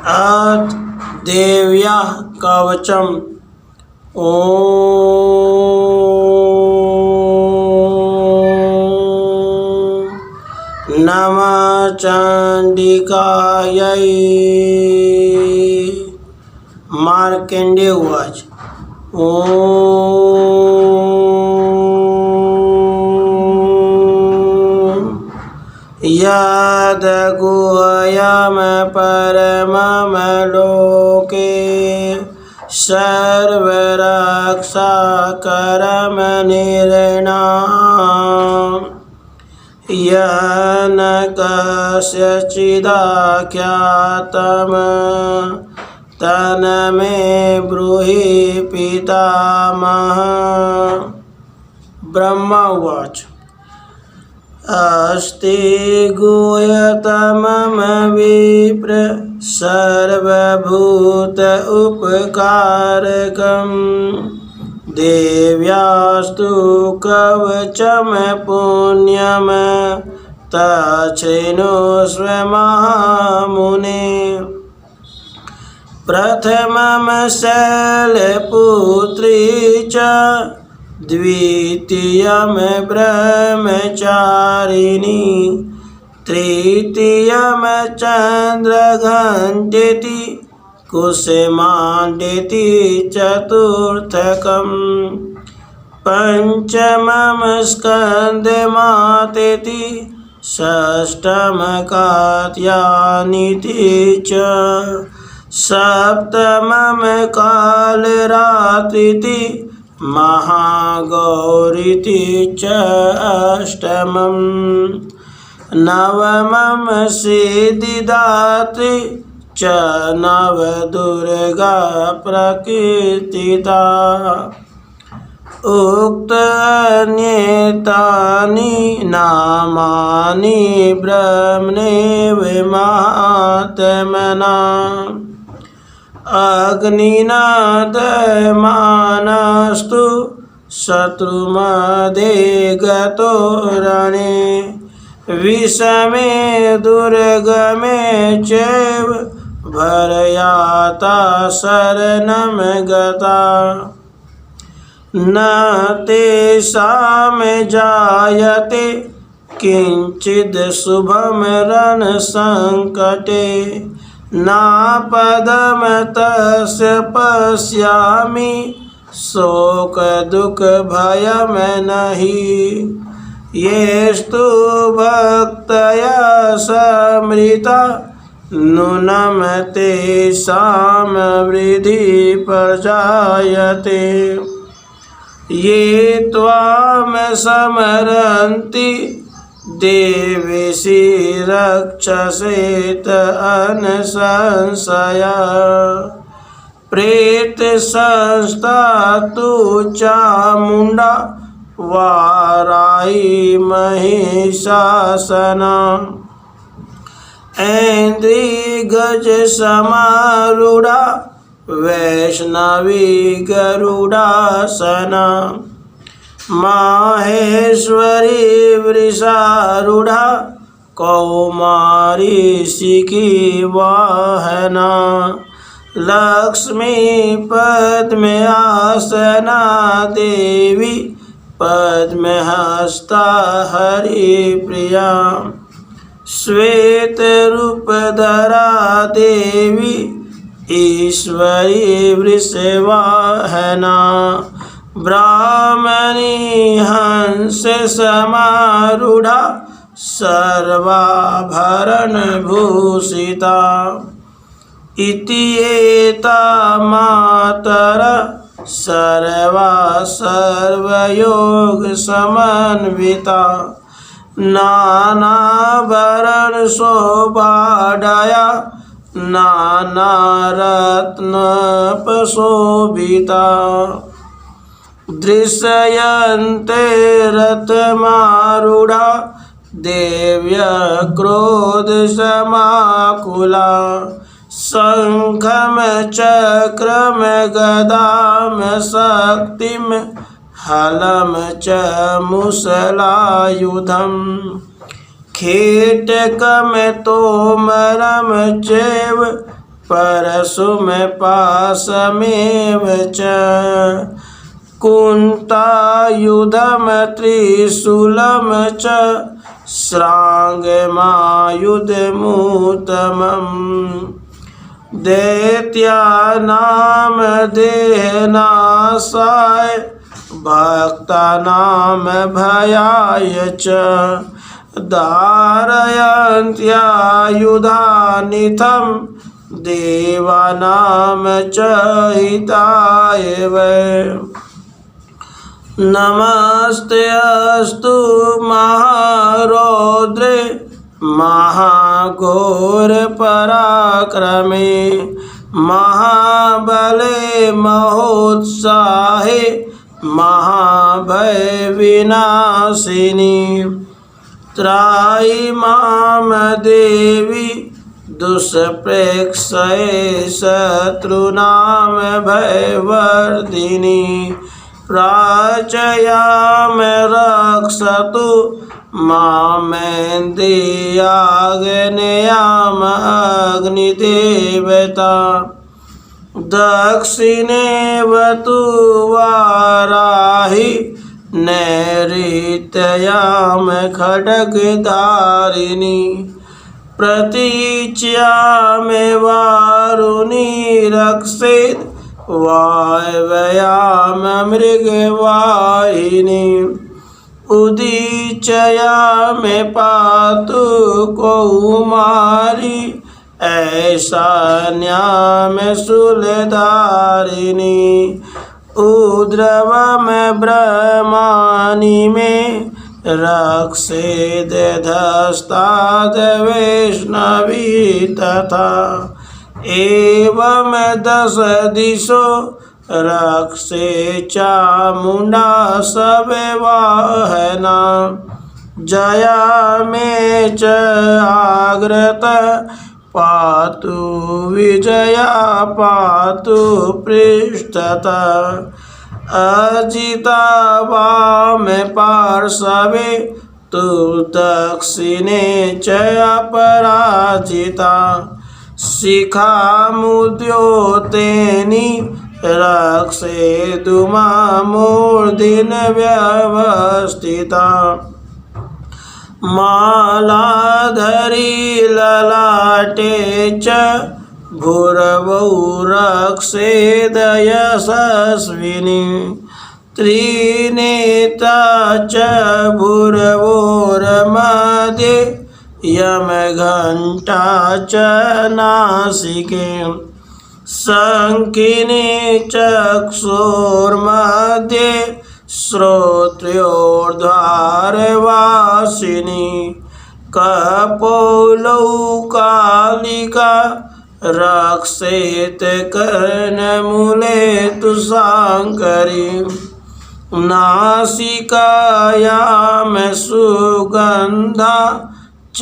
अथ देव्या कवचम। ओम नमः चंडिकायै। मार्कंडेय उवाच। यद्गुह्यं परमं लोके सर्वरक्षाकरमनिर्णाम् येन कस्यचिदाख्यातं तन्मे ब्रूहि पितामह। ब्रह्मा उवाच। अस्ति गुह्यतमं विप्र सर्वभूत उपकारकं देव्यास्तु कवचं पुण्यं तच्छृणुष्व महामुने। प्रथमं शैलपुत्री च द्वितीयं ब्रह्मचारिणी तृतीयं चन्द्रघण्टेति कुसुमाण्डेति चतुर्थकं पंचमं स्कन्दमातेति षष्ठं कात्यायनीति च सप्तमं कालरात्रिति महागौरीति च अष्टमं नवमं सिद्धिदात्री च नवदुर्गा प्रकीर्तिता। उक्तान्येतानि नामानि ब्रह्मणैव महात्मना अग्निना दह्यमानस्तु शत्रुमध्ये गतो रणे विषमे दुर्गमे चैव भरयाता शरणं गता। न तेषां जायते किंचित् शुभं रणसंकटे नापदं तस्य पश्यामि शोकदुःखभयं नहि। येस्तु भक्तया समृता नूनं तेषां वृद्धिः प्रजायते। ये त्वां स्मरन्ति देवेशि रक्षसेत अनसंशया। प्रेतसंस्था तु चामुण्डा वाराही महिषासना ऐन्द्रियगजसमारूढा वैष्णवी गरुडासना माहेश्वरी वृषारूढ़ा कौमारी शिखिवाहना लक्ष्मी पद्मासना देवी पद्महस्ता हरिप्रिया श्वेतरूपधरा देवी ईश्वरी वृषवाहना ब्राह्मणी हंस समारूढ़ा सर्वाभरण भूषिता। इति एता मातर सर्वा सर्वयोग समन्विता नानाभरण शोभाढ्या नानारत्नपशोभिता। दृश्यन्ते रथमारूढ़ा देव्य क्रोधसमाकुला शंखं चक्रं गदां शक्तिं हलं च मुसलायुधं खेटकं तोमरं चैव परशुमपाशमेव च कुन्तायुधं त्रिशूलं च श्राङ्गमायुधमुत्तमम् दैत्यानां देहनाशाय भक्तानां भयाय च धारयन्त्यायुधानिथं देवानां च हिताय वै नमस्तेऽस्तु महारौद्रे महाघोरपराक्रमे महाबले महोत्साहे महाभयविनाशिनी त्राहि मां देवी दुष्प्रेक्षये शत्रूणां भयवर्धिनी प्राचयाम रक्षतु मामेन्द्रियाग्नेयाम अग्निदेवता दक्षिणे वतु वाराहि नैऋत्याम खड्गधारिणी प्रतीच्याम वारुणी रक्षेत् वायव्याम मृगवाहिनी उदीचयाम पातु कौमारी ऐशान्याम शूलधारिणी उद्रवम ब्रह्माणि मे रक्षेदधस्ताद् वैष्णवी तथा एवं दश दिशो रक्षे चामुण्डा सव्यवाहना जया मे च आग्रत पातु विजया पातु पृष्ठतः अजिता वाम पार्श्वे तु दक्षिणे च अपराजिता शिखामुद्योतेनि रक्षेतु मामूर्ध्नि व्यवस्थिता मालाधरी ललाटे च भूर्वौ रक्षेद यशस्विनी त्रिनेत्रा च भूर्वोर्मध्ये यमघण्टा च नासिके शङ्खिनी चक्षुर्मध्ये श्रोत्र्योर्ध्वारवासिनी कपोलौ कालिका रक्षेत कर्णमूले तु शाङ्करी नासिकायां सुगन्धा च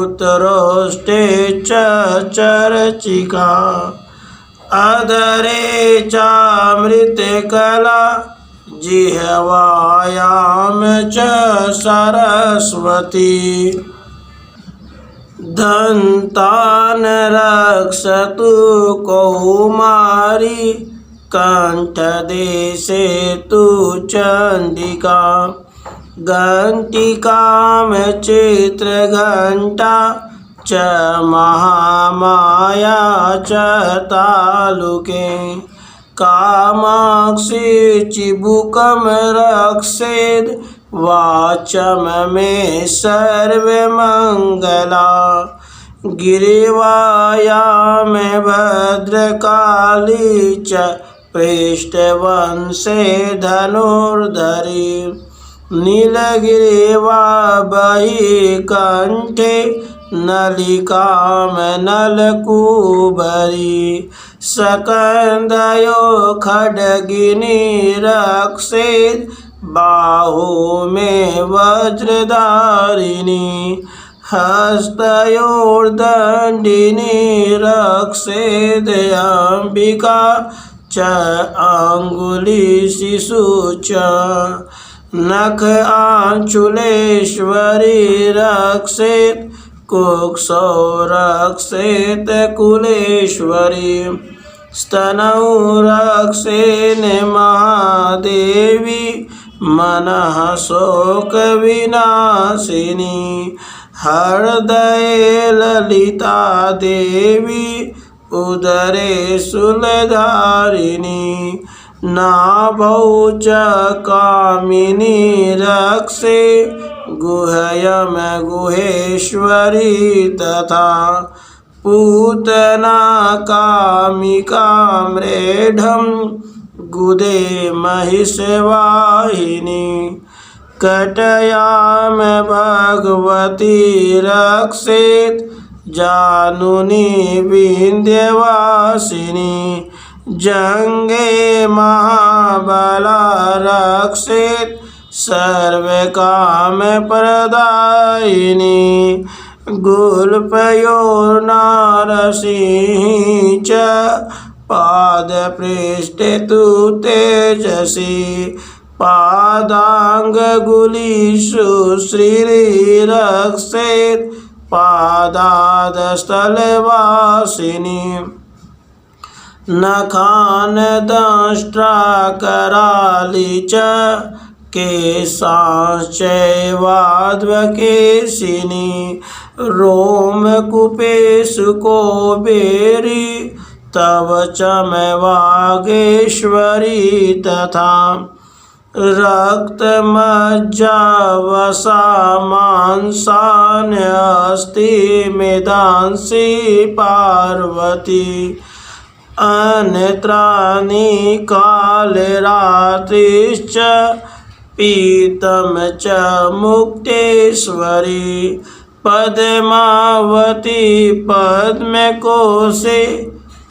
उत्तरोष्टे च चर्चिका अधरे चामृतकला जिह्वायां च सरस्वती दन्तान् रक्षतु कौमारी कण्ठदेशे तु चण्डिका घण्टिकां चित्रघण्टा च महामाया च तालुके कामाक्षी चिबुकं रक्षेद् वाचं मे सर्वमङ्गला गिरिवायां भद्रकाली च पृष्ठवंशे धनुर्धरी नीलगिरिवा बहिकण्ठे नलिकां नलकूबरी सकन्दयो खड्गिनी रक्षेद् बाहु मे वज्रधारिणी हस्तयोर्दण्डिनी रक्षेदम्बिका च अङ्गुलिशिशु च नख आञ्चुलेश्वरी रक्षेत् कुक्षौ रक्षेत कुलेश्वरी स्तनौ रक्षेन महादेवी मनः शोकविनाशिनी हृदये ललिता देवी उदरे शूलधारिणी नाभौ च कामिनी रक्षे गुह्यम गुहेश्वरी तथा पूतना कामिका मृढं गुदे महिषवाहिनी कटयाम भगवती रक्षेत जानुनी विंध्यवासिनी जंगे महाबला रक्षेत सर्वकाम प्रदायिनी गुल्पयो नारसिंही च पादपृष्ठे तु तेजसी पादांगुलीषु श्रीरक्षेत पादादस्थलवासिनी नखान दंष्ट्रा कराली च केशाश्चैवाध्वकेशिनी रोमकूपेषु कोबेरी तव चमवागेश्वरी तथा रक्तमज्जावसा मांसान्यस्ति मेदांसि पार्वती अन्यत्राणि कालरात्रिश्च पीतं च मुक्तेश्वरी पद्मावती पद्मकोशे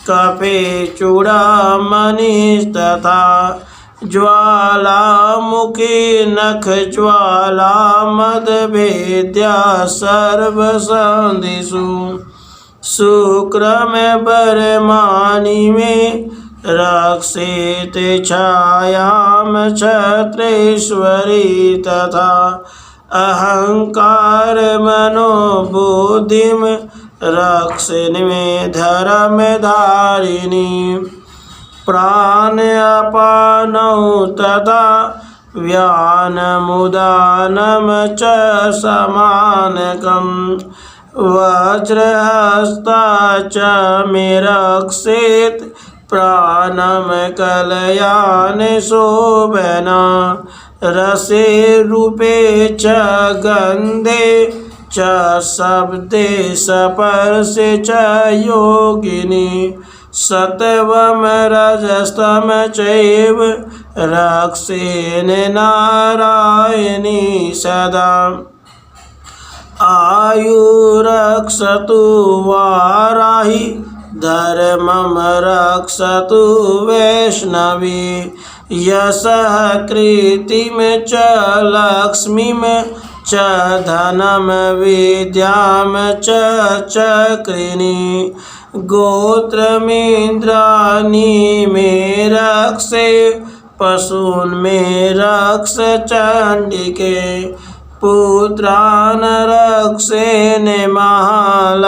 कपे चूड़ामणिस्तथा ज्वालामुखी नखज्वाला मदभेद्या सर्वसन्धिषु शुक्रम बरमाणि में रक्षेत छायाम छत्रेश्वरी तथा अहंकार मनोबुद्धिम रक्षिण में धर्मधारिणी प्राण अपानौ तथा व्यानमुदानम च समानकम् वज्रहस्ता च मे रक्षेत प्राणम कलयान शोभना रसे रूपे च गंधे च शब्दे स्पर्शे च योगिनी सत्वम रजस्तम चैव रक्षेन नारायणी सदा आयुरक्षतु वाराहि धर्मं रक्षतु वैष्णवी यशः कीर्तिं च लक्ष्मीं च धनं विद्यां च चक्रिणी गोत्रमिन्द्राणि मे रक्षे पशून् मे रक्ष चण्डिके पुत्रान् रक्षेन महालक्ष्मीर्भार्यां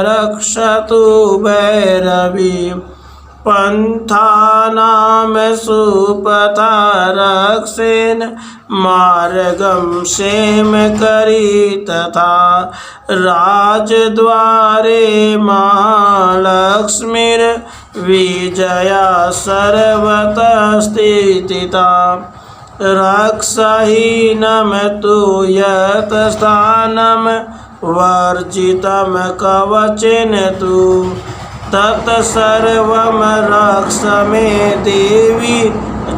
रक्षतु भैरवी पंथानां सुपथा रक्षेन मार्गं क्षेमकरी तथा राजद्वारे महालक्ष्मीर्विजया सर्वतः स्थिता रक्षहीनं तु यत् स्थानं वर्जितं कवचेन तु तत्सर्वं रक्ष मे देवी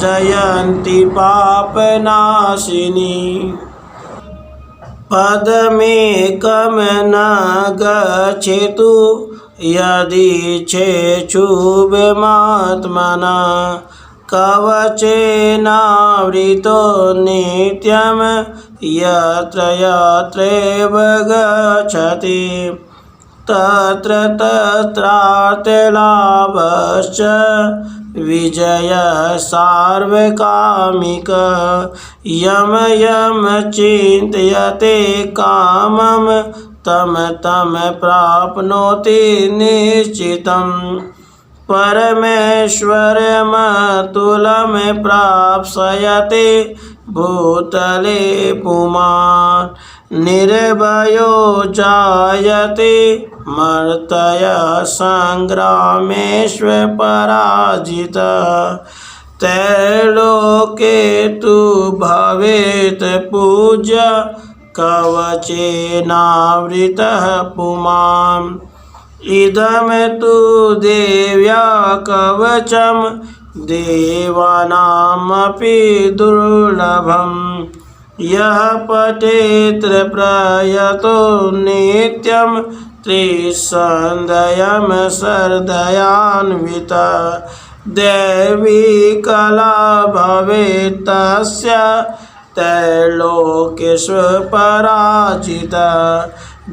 जयन्ती पापनाशिनी पदमेकं न गच्छेतु यदि चेच्छुभमात्मना कवचेनावृतो नित्यं यत्र यत्रैव गच्छति तत्र तत्रार्थलाभश्च विजय सार्वकामिक यम यम चिन्तयते कामं तम तम प्राप्नोति निश्चितम् परमेश्वरमतुलं प्राप्स्यते भूतले पुमान् निर्भयो जायते मर्त्य संग्रामेष्व पराजितः त्रैलोके तु भवेत् पूज्य कवचेनावृतः पुमान् इदं तु देव्या कवचं देवानामपि दुर्लभम् यः पठेत् प्रयतो नित्यं त्रिसन्ध्यं श्रद्धयान्वितः दैवी कला भवेत् तस्य त्रैलोक्येषु पराजितः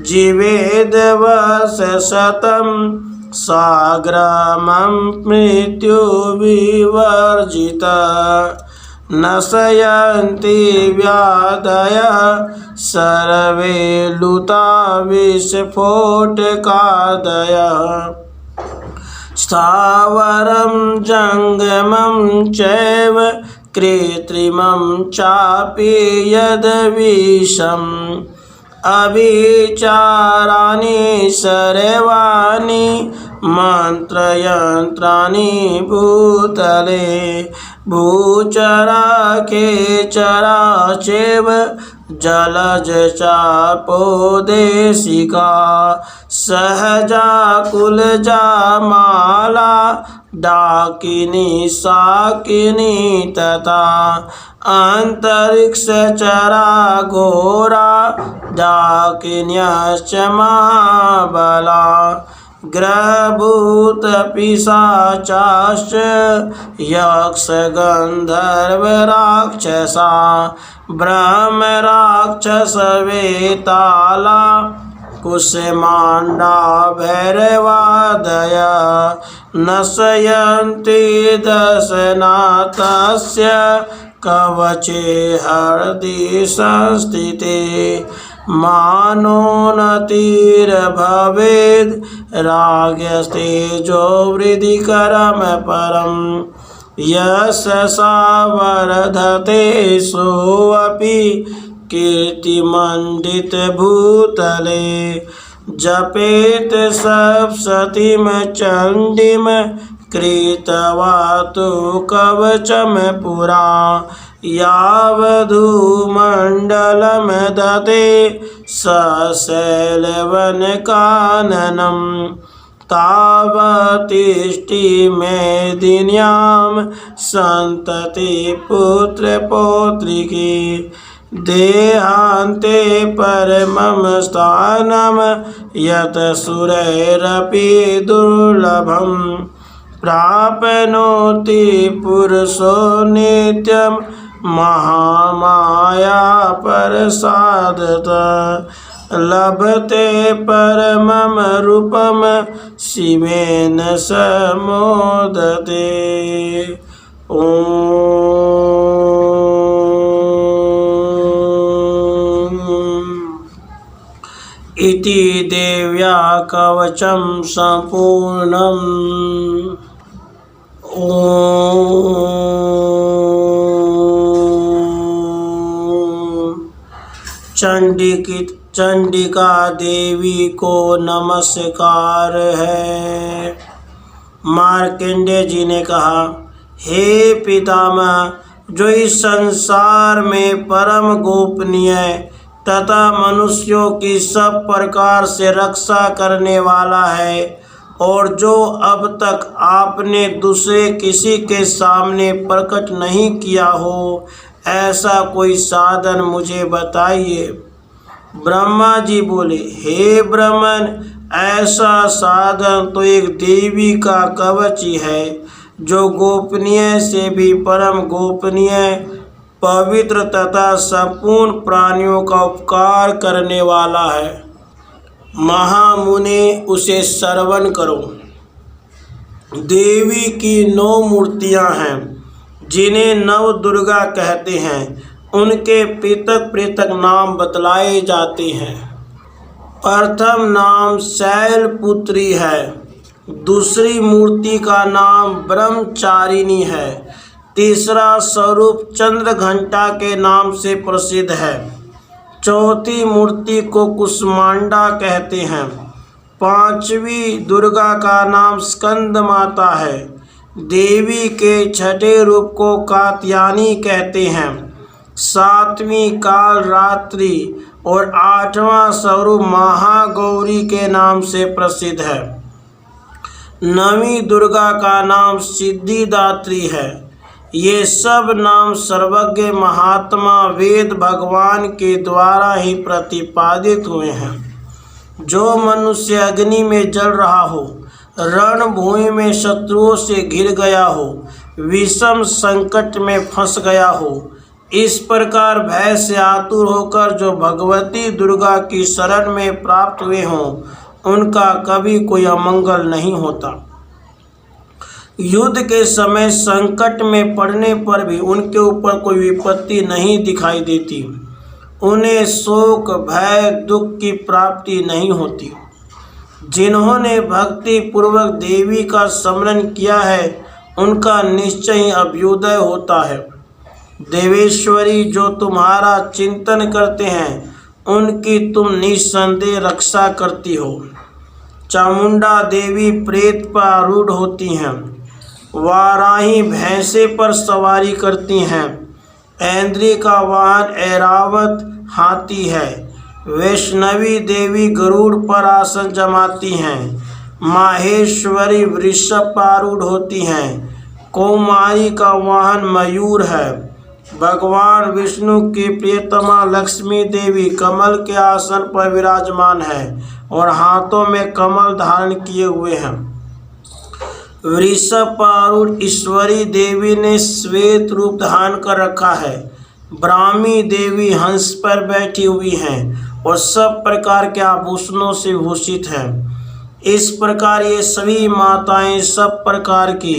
जीवेद् वर्षशतं साग्रामं मृत्युविवर्जितः नशयन्ति व्याधयः सर्वे लुता विस्फोटकादयः स्थावरं जङ्गमं चैव कृत्रिमं चापि यद्विषम् अभिचाराणि सर्वाणि मन्त्रयन्त्राणि भूतले भूचरा खेचरा चैव जलज चापो देशिका सहजा कुलजा माला डाकिनी साकिनी तथा अंतरिक्षचरा घोरा डाकिन्यश्च महाबला ग्रहभूत पिशाचाश्च यक्ष गंधर्व राक्षसा ब्रह्म राक्षस वेताला कुसमांडा भैरवादय नशयन्ति दशनाथस्य कवचे हृदि संस्थिते मानोन्नतिर्भवेद् राज्ञस्तेजो वृद्धिकरं परम् यशसा वर्धते सोऽपि कीर्तिमण्डितभूतले जपेत सप्तशतीं चण्डीं कृत्वा तु कवचं पुरा यावधूमण्डलं दते सशैलवनकाननं तावतिष्ठि मेदिन्यां सन्तति पुत्रपौत्रिकी देहान्ते परमं स्थानं यत् सुरैरपि दुर्लभम् प्राप्नोति पुरुषो नित्यं महामाया प्रसादतः लभते परमं रूपं शिवेन समोदते। इति देव्या कवचं सम्पूर्णम्। चंडिका देवी को नमस्कार है। मार्कंडेय जी ने कहा, हे पितामह, जो इस संसार में परम गोपनीय तथा मनुष्यों की सब प्रकार से रक्षा करने वाला है और जो अब तक आपने दूसरे किसी के सामने प्रकट नहीं किया हो, ऐसा कोई साधन मुझे बताइए। ब्रह्मा जी बोले, हे ब्राह्मण, ऐसा साधन तो एक देवी का कवच ही है, जो गोपनीय से भी परम गोपनीय, पवित्र तथा संपूर्ण प्राणियों का उपकार करने वाला है। महामुने, उसे श्रवण करो। देवी की 9 मूर्तियां हैं जिन्हें नव दुर्गा कहते हैं। उनके पृथक पृथक नाम बतलाए जाते हैं। प्रथम नाम शैलपुत्री है। दूसरी मूर्ति का नाम ब्रह्मचारिणी है। तीसरा स्वरूप चंद्रघंटा के नाम से प्रसिद्ध है। चौथी मूर्ति को कुष्मांडा कहते हैं। पांचवी दुर्गा का नाम स्कंद माता है। देवी के छठे रूप को कात्यायनी कहते हैं। सातवीं काल रात्रि और आठवां स्वरूप महागौरी के नाम से प्रसिद्ध है। नवीं दुर्गा का नाम सिद्धिदात्री है। ये सब नाम सर्वज्ञ महात्मा वेद भगवान के द्वारा ही प्रतिपादित हुए हैं। जो मनुष्य अग्नि में जल रहा हो, रणभूमि में शत्रुओं से घिर गया हो, विषम संकट में फंस गया हो, इस प्रकार भय से आतुर होकर जो भगवती दुर्गा की शरण में प्राप्त हुए हों, उनका कभी कोई अमंगल नहीं होता। युद्ध के समय संकट में पड़ने पर भी उनके ऊपर कोई विपत्ति नहीं दिखाई देती। उन्हें शोक, भय, दुख की प्राप्ति नहीं होती। जिन्होंने भक्ति पूर्वक देवी का स्मरण किया है, उनका निश्चय ही अभ्युदय होता है। देवेश्वरी जो तुम्हारा चिंतन करते हैं, उनकी तुम निस्संदेह रक्षा करती हो। चामुंडा देवी प्रेत पर आरूढ़ होती हैं। वाराही भैंसे पर सवारी करती हैं। ऐन्द्री का वाहन ऐरावत हाथी है। वैष्णवी देवी गरुड़ पर आसन जमाती हैं। माहेश्वरी वृषभ पर आरूढ़ होती हैं। कौमारी का वाहन मयूर है। भगवान विष्णु की प्रियतमा लक्ष्मी देवी कमल के आसन पर विराजमान है और हाथों में कमल धारण किए हुए हैं। वृषभ पर आरूढ़ ईश्वरी देवी ने श्वेत रूप धारण कर रखा है। ब्राह्मी देवी हंस पर बैठी हुई हैं और सब प्रकार के आभूषणों से भूषित हैं। इस प्रकार ये सभी माताएं सब प्रकार की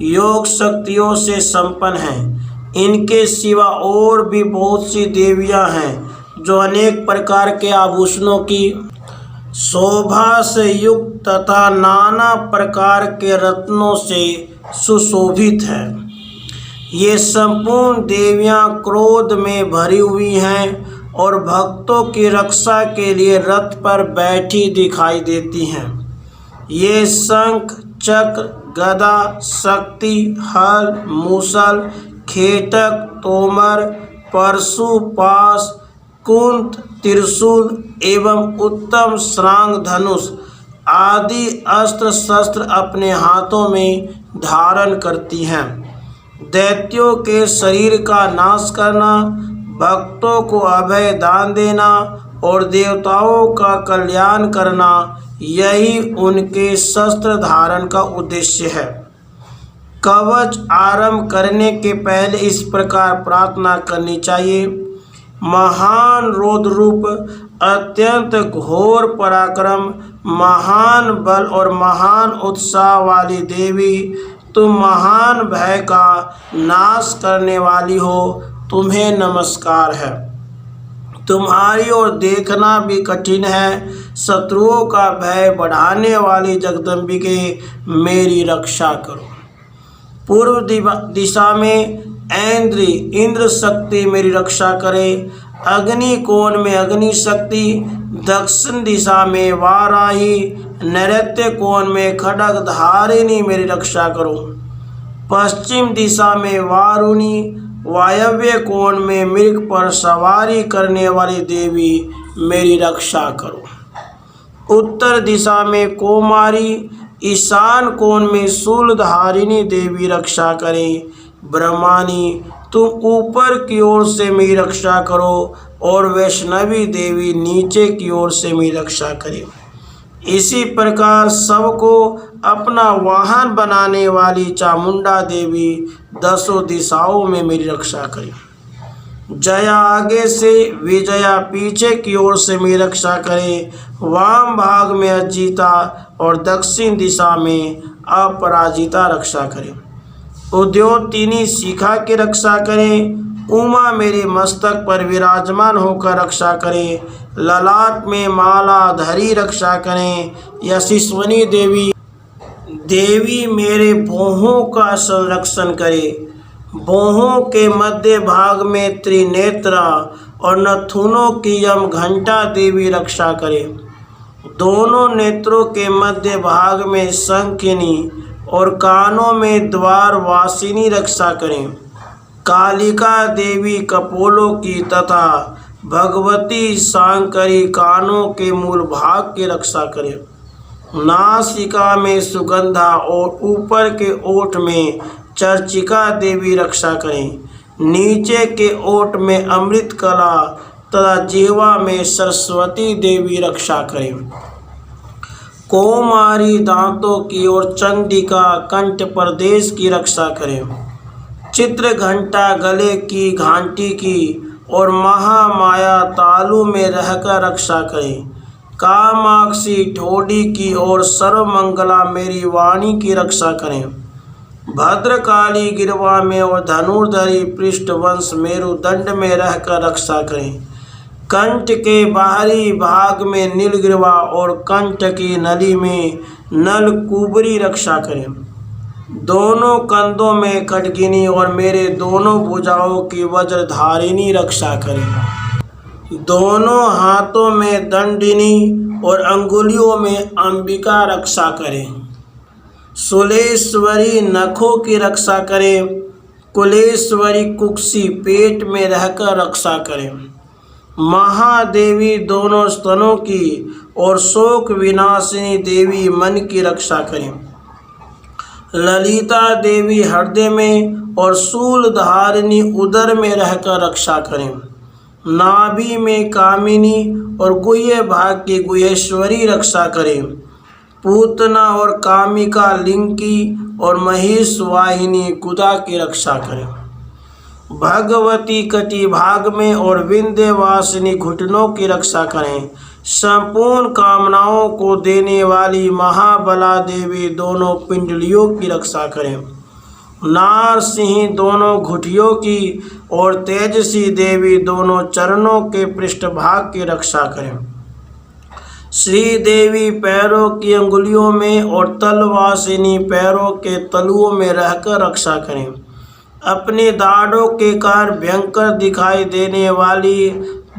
योग शक्तियों से संपन्न हैं। इनके सिवा और भी बहुत सी देवियां हैं जो अनेक प्रकार के आभूषणों की शोभा से युक्त तथा नाना प्रकार के रत्नों से सुशोभित है। ये संपूर्ण देवियां क्रोध में भरी हुई हैं और भक्तों की रक्षा के लिए रथ पर बैठी दिखाई देती हैं। ये शंख, चक्र, गदा, शक्ति, हल, मूसल, खेटक, तोमर, परशु, पाश, कुंत, त्रिशूल एवं उत्तम श्रांग धनुष आदि अस्त्र शस्त्र अपने हाथों में धारण करती हैं। दैत्यों के शरीर का नाश करना, भक्तों को अभय दान देना और देवताओं का कल्याण करना, यही उनके शस्त्र धारण का उद्देश्य है। कवच आरंभ करने के पहले इस प्रकार प्रार्थना करनी चाहिए। महान रौद्र रूप, अत्यंत घोर पराक्रम, महान बल और महान उत्साह वाली देवी, तुम महान भय का नाश करने वाली हो, तुम्हें नमस्कार है। तुम्हारी ओर देखना भी कठिन है। शत्रुओं का भय बढ़ाने वाली जगदम्बिके, मेरी रक्षा करो। पूर्व दिशा में ऐन्द्री इंद्र शक्ति मेरी रक्षा करे। अग्नि कोण में अग्नि शक्ति, दक्षिण दिशा में वाराही, नैऋत्य कोण में खड्ग धारिणी मेरी रक्षा करो। पश्चिम दिशा में वारुणी, वायव्य कोण में मृग पर सवारी करने वाली देवी मेरी रक्षा करो। उत्तर दिशा में कौमारी, ईशान कोण में शूलधारिणी देवी रक्षा करें। ब्रह्मानी, तुम ऊपर की ओर से मेरी रक्षा करो और वैष्णवी देवी नीचे की ओर से मेरी रक्षा करे। इसी प्रकार सबको अपना वाहन बनाने वाली चामुंडा देवी 10 दिशाओं में मेरी रक्षा करे। जया आगे से, विजया पीछे की ओर से मेरी रक्षा करे। वाम भाग में अजीता और दक्षिण दिशा में अपराजिता रक्षा करे। उद्योतनी शिखा की रक्षा करे। उमा मेरे मस्तक पर विराजमान होकर रक्षा करे। ललाट में माला धरी रक्षा करें। यशस्विनी देवी मेरे भौहों का संरक्षण करे। भौहों के मध्य भाग में त्रिनेत्रा और नथुनों की यम घंटा देवी रक्षा करे। दोनों नेत्रों के मध्य भाग में शंखिनी और कानों में द्वार वासिनी रक्षा करें। कालिका देवी कपोलों की तथा भगवती शांकरी कानों के मूल भाग की रक्षा करें। नासिका में सुगंधा और ऊपर के ओठ में चर्चिका देवी रक्षा करें। नीचे के ओठ में अमृत कला तथा जीवा में सरस्वती देवी रक्षा करें। कोमारी दांतों की और चंडिका कंठ प्रदेश की रक्षा करें। चित्र घंटा गले की घंटी की और महामाया तालु में रहकर रक्षा करें। कामाक्षी ठोडी की और सर्वमंगला मेरी वाणी की रक्षा करें। भद्रकाली गिरवा में और धनुर्धरी पृष्ठवंश मेरुदंड में रहकर रक्षा करें। कंठ के बाहरी भाग में नीलगिरवा और कंठ की नली में नलकुबरी रक्षा करें। दोनों कंधों में खड्गिनी और मेरे दोनों भुजाओं की वज्रधारिणी रक्षा करें। दोनों हाथों में दंडिनी और अंगुलियों में अंबिका रक्षा करें। सुलेश्वरी नखों की रक्षा करें। कुलेश्वरी कुक्षी पेट में रहकर रक्षा करें। महादेवी दोनों स्तनों की और शोक विनाशिनी देवी मन की रक्षा करें। ललिता देवी हृदय में और शूलधारिणी उदर में रहकर रक्षा करें। नाभि में कामिनी और गुह्य भाग की गुहेश्वरी रक्षा करें। पूतना और कामिका लिंकी और महिष वाहिनी कुदा की रक्षा करें। भगवती कटी भाग में और विंध्यवासिनी घुटनों की रक्षा करें। संपूर्ण कामनाओं को देने वाली महाबला देवी दोनों पिंडलियों की रक्षा करें। नारसिंह दोनों घुटियों की और तेजसी देवी दोनों चरणों के पृष्ठभाग की रक्षा करें। श्री देवी पैरों की अंगुलियों में और तलवासिनी पैरों के तलुओं में रहकर रक्षा करें। अपने दाढ़ों के कारण भयंकर दिखाई देने वाली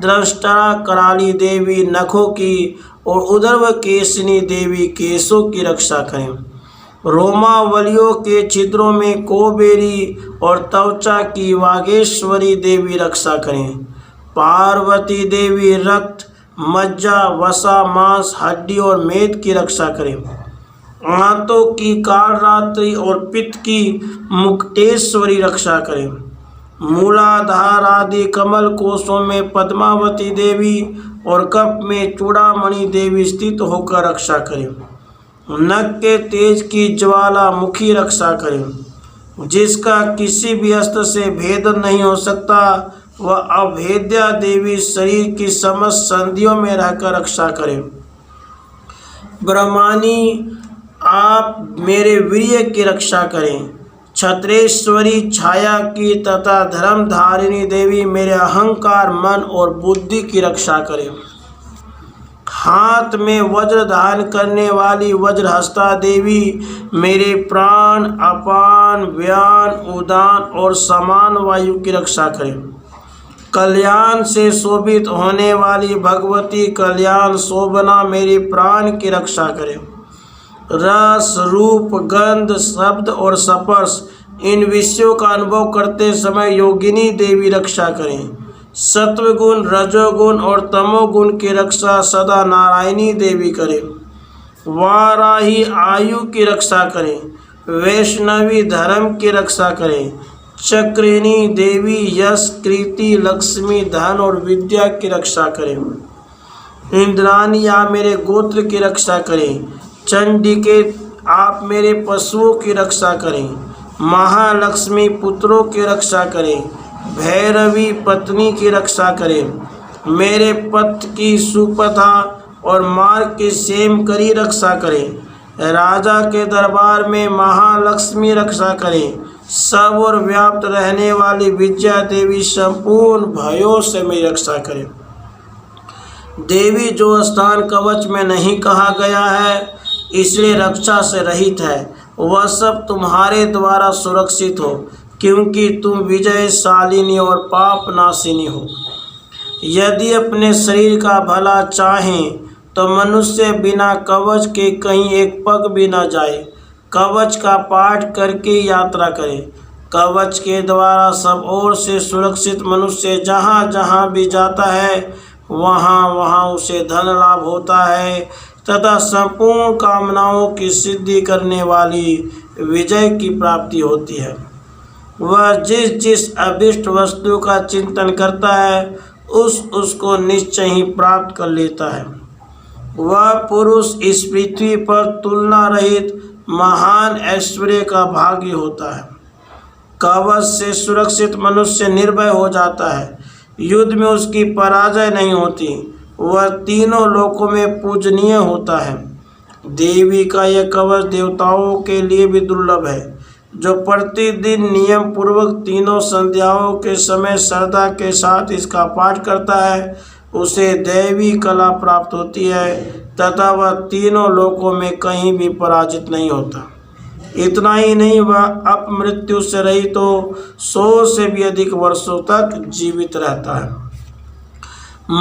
दृष्टा कराली देवी नखों की और उदर्व केशनी देवी केशों की रक्षा करें। रोमावलियों के छिद्रों में कोबेरी और त्वचा की वागेश्वरी देवी रक्षा करें। पार्वती देवी रक्त, मज्जा, वसा, मांस, हड्डी और मेद की रक्षा करें। आंतों की कालरात्रि और पित्त की मुक्तेश्वरी रक्षा करें। मूलाधार आदि कमल कोशों में पद्मावती देवी और कप में चूड़ामणि देवी स्थित होकर रक्षा करें। नख के तेज की ज्वाला मुखी रक्षा करें। जिसका किसी भी अस्त्र से भेदन नहीं हो सकता, वह अभेद्या देवी शरीर की समस्त संधियों में रहकर रक्षा करें। ब्रह्मानी आप मेरे वीर्य की रक्षा करें। छत्रेश्वरी छाया की तथा धर्मधारिणी देवी मेरे अहंकार, मन और बुद्धि की रक्षा करें। हाथ में वज्र धारण करने वाली वज्रहस्ता देवी मेरे प्राण, अपान, व्यान, उदान और समान वायु की रक्षा करें। कल्याण से शोभित होने वाली भगवती कल्याण शोभना मेरे प्राण की रक्षा करें। रस, रूप, गंध, शब्द और स्पर्श इन विषयों का अनुभव करते समय योगिनी देवी रक्षा करें। सत्वगुण, रजोगुण और तमोगुण की रक्षा सदा नारायणी देवी करें। वाराही आयु की रक्षा करें। वैष्णवी धर्म की रक्षा करें। चक्रिणी देवी यश, कीर्ति, लक्ष्मी, धन और विद्या की रक्षा करें। इंद्राणी आप मेरे गोत्र की रक्षा करें। चंडिके आप मेरे पशुओं की रक्षा करें। महालक्ष्मी पुत्रों की रक्षा करें। भैरवी पत्नी की रक्षा करे, मेरे पथ की सुपथा और मार्ग की सेम करी रक्षा करे, राजा के दरबार में महालक्ष्मी रक्षा करे, सब और व्याप्त रहने वाली विद्या देवी संपूर्ण भयों से मेरी रक्षा करे। देवी जो स्थान कवच में नहीं कहा गया है इसलिए रक्षा से रहित है, वह सब तुम्हारे द्वारा सुरक्षित हो, क्योंकि तुम विजयशालिनी और पाप नाशिनी हो। यदि अपने शरीर का भला चाहें तो मनुष्य बिना कवच के कहीं एक पग भी न जाए, कवच का पाठ करके यात्रा करे। कवच के द्वारा सब ओर से सुरक्षित मनुष्य जहाँ जहाँ भी जाता है वहाँ वहाँ उसे धन लाभ होता है तथा संपूर्ण कामनाओं की सिद्धि करने वाली विजय की प्राप्ति होती है। वह जिस जिस अभिष्ट वस्तु का चिंतन करता है उसको निश्चय ही प्राप्त कर लेता है। वह पुरुष इस पृथ्वी पर तुलना रहित महान ऐश्वर्य का भागी होता है। कवच से सुरक्षित मनुष्य निर्भय हो जाता है, युद्ध में उसकी पराजय नहीं होती, वह तीनों लोकों में पूजनीय होता है। देवी का यह कवच देवताओं के लिए भी दुर्लभ है। जो प्रतिदिन नियम पूर्वक तीनों संध्याओं के समय श्रद्धा के साथ इसका पाठ करता है उसे दैवी कला प्राप्त होती है तथा वह तीनों लोकों में कहीं भी पराजित नहीं होता। इतना ही नहीं, वह अपमृत्यु से रहित तो 100 से भी अधिक वर्षों तक जीवित रहता है।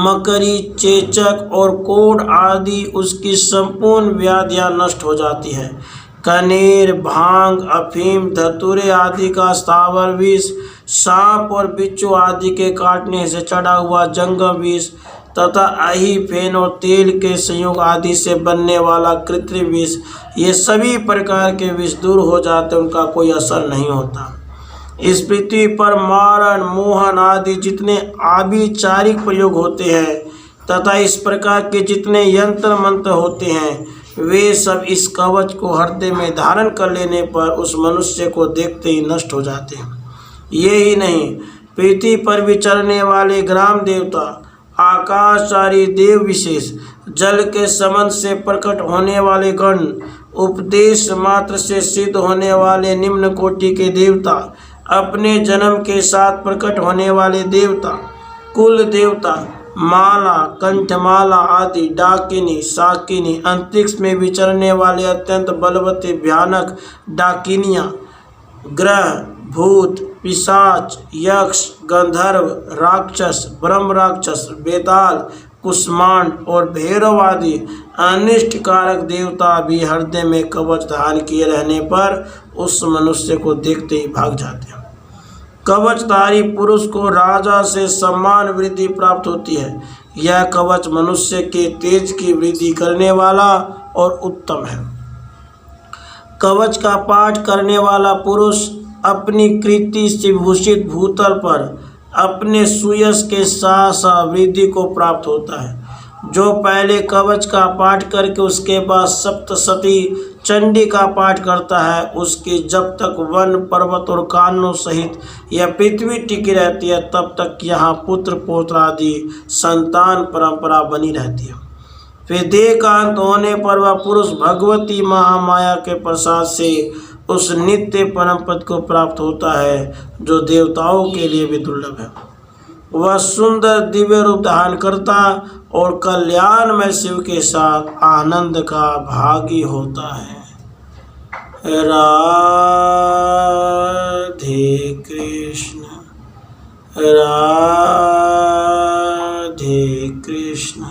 मकरी, चेचक और कोढ़ आदि उसकी संपूर्ण व्याधियां नष्ट हो जाती है। कनेर, भांग, अफीम, धतूरे आदि का स्थावर विष, सांप और बिच्छू आदि के काटने से चढ़ा हुआ जंगम विष तथा अही, फेन और तेल के संयोग आदि से बनने वाला कृत्रिम विष, ये सभी प्रकार के विष दूर हो जाते, उनका कोई असर नहीं होता। इस पृथ्वी पर मारण, मोहन आदि जितने आभिचारिक प्रयोग होते हैं तथा इस प्रकार के जितने यंत्र मंत्र होते हैं वे सब इस कवच को हृदय में धारण कर लेने पर उस मनुष्य को देखते ही नष्ट हो जाते हैं। ये ही नहीं, पृथ्वी पर विचरने वाले ग्राम देवता, आकाशचारी देव विशेष, जल के संबंध से प्रकट होने वाले गण, उपदेश मात्र से सिद्ध होने वाले निम्न कोटि के देवता, अपने जन्म के साथ प्रकट होने वाले देवता, कुल देवता, माला, कंठमाला आदि, डाकिनी, शाकिनी, अंतरिक्ष में विचरने वाले अत्यंत बलवती भयानक डाकिनियाँ, ग्रह, भूत, पिशाच, यक्ष, गंधर्व, राक्षस, ब्रह्म राक्षस, बेताल, कुष्मांड और भैरव आदि अनिष्ट कारक देवता भी हृदय में कवच धारण किए रहने पर उस मनुष्य को देखते ही भाग जाते हैं। कवचधारी पुरुष को राजा से सम्मान वृद्धि प्राप्त होती है। यह कवच मनुष्य के तेज की वृद्धि करने वाला और उत्तम है। कवच का पाठ करने वाला पुरुष अपनी कृति से भूषित भूतल पर अपने सुयश के साथ वृद्धि को प्राप्त होता है। जो पहले कवच का पाठ करके उसके बाद सप्तशती चंडी का पाठ करता है उसकी जब तक वन, पर्वत और कानों सहित यह पृथ्वी टिकी रहती है तब तक यहाँ पुत्र पौत्र आदि संतान परंपरा बनी रहती है। फिर देह का अंत होने पर वह पुरुष भगवती महामाया के प्रसाद से उस नित्य परम पद को प्राप्त होता है जो देवताओं के लिए भी दुर्लभ है। वह सुंदर दिव्य रूप धारण करता और कल्याणमय शिव के साथ आनंद का भागी होता है। राधे कृष्ण, राधे कृष्ण।